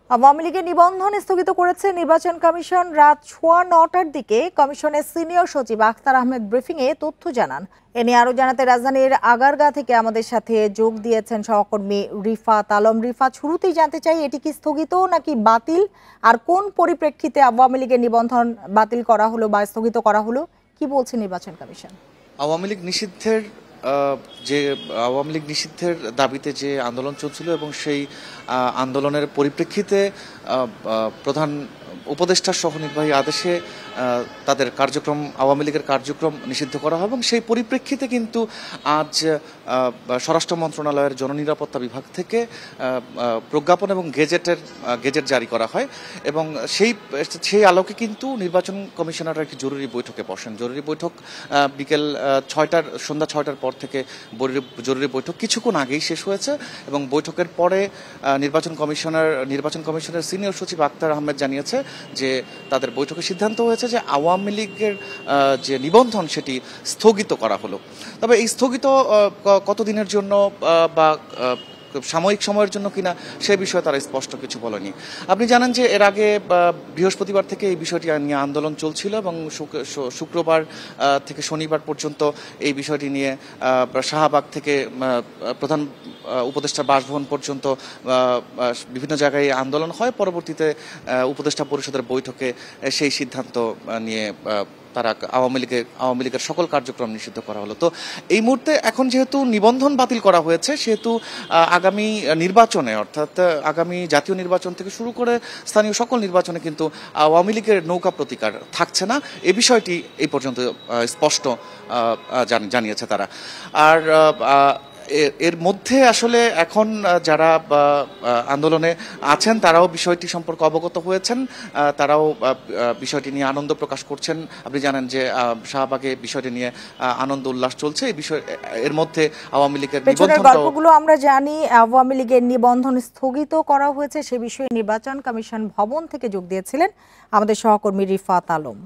আওয়ামী লীগের নিবন্ধন স্থগিত করেছে নির্বাচন কমিশন। রাত 9:15টার দিকে কমিশনের সিনিয়র সচিব আখতার আহমেদ ব্রিফিংয়ে তথ্য জানান। এ নিয়ে আরো জানাতে রাজধানীর আগারগাঁ থেকে আমাদের সাথে যোগ দিয়েছেন সহকর্মী রিফাত আলম। রিফাত, শুরুতেই জানতে চাই, এটি কি স্থগিত নাকি বাতিল, আর কোন পরিপ্রেক্ষিতে আওয়ামী লীগের নিবন্ধন বাতিল করা হলো বা স্থগিত করা হলো, কি বলছে নির্বাচন কমিশন? আওয়ামী লীগ নিষিদ্ধের দাবিতে যে আন্দোলন চলছিল এবং সেই আন্দোলনের পরিপ্রেক্ষিতে প্রধান উপদেষ্টার সহ নির্বাহী আদেশে তাদের কার্যক্রম, আওয়ামী লীগের কার্যক্রম নিষিদ্ধ করা হয় এবং সেই পরিপ্রেক্ষিতে কিন্তু আজ স্বরাষ্ট্র মন্ত্রণালয়ের জননিরাপত্তা বিভাগ থেকে প্রজ্ঞাপন এবং গেজেট জারি করা হয় এবং সেই আলোকে কিন্তু নির্বাচন কমিশনাররা একটি জরুরি বৈঠকে বসেন। জরুরি বৈঠক সন্ধ্যা 6টার পর থেকে জরুরি বৈঠক কিছুক্ষণ আগেই শেষ হয়েছে এবং বৈঠকের পরে নির্বাচন কমিশনের সিনিয়র সচিব আখতার আহমেদ জানিয়েছে যে তাদের বৈঠকে সিদ্ধান্ত হয়েছে যে আওয়ামী লীগের যে নিবন্ধন সেটি স্থগিত করা হলো। তবে এই স্থগিত কতদিনের জন্য বা সাময়িক সময়ের জন্য কিনা সে বিষয়ে তারা স্পষ্ট কিছু বলেনি। আপনি জানেন যে এর আগে বৃহস্পতিবার থেকে এই বিষয়টি নিয়ে আন্দোলন চলছিল এবং শুক্রবার থেকে শনিবার পর্যন্ত এই বিষয়টি নিয়ে শাহবাগ থেকে প্রধান উপদেষ্টা বাসভবন পর্যন্ত বিভিন্ন জায়গায় আন্দোলন হয়। পরবর্তীতে উপদেষ্টা পরিষদের বৈঠকে সেই সিদ্ধান্ত নিয়ে তারা আওয়ামী লীগের সকল কার্যক্রম নিষিদ্ধ করা হলো। তো এই মুহূর্তে এখন যেহেতু নিবন্ধন বাতিল করা হয়েছে, সেহেতু আগামী নির্বাচনে, অর্থাৎ আগামী জাতীয় নির্বাচন থেকে শুরু করে স্থানীয় সকল নির্বাচনে কিন্তু আওয়ামী লীগের নৌকা প্রতিকার থাকছে না, এ বিষয়টি এই পর্যন্ত স্পষ্ট জানিয়েছে তারা। আর এর মধ্যে আসলে এখন যারা আন্দোলনে আছেন তারাও বিষয়টি সম্পর্কে অবগত হয়েছেন, তারাও বিষয়টি নিয়ে আনন্দ প্রকাশ করছেন। আপনি জানেন যে শাহবাগে বিষয়টি নিয়ে আনন্দ উল্লাস চলছে। এই বিষয় এর মধ্যে আওয়ামী লীগের গল্পগুলো আমরা জানি। আওয়ামী লীগের নিবন্ধন স্থগিত করা হয়েছে সে বিষয়ে নির্বাচন কমিশন ভবন থেকে যোগ দিয়েছিলেন আমাদের সহকর্মী রিফাত আলম।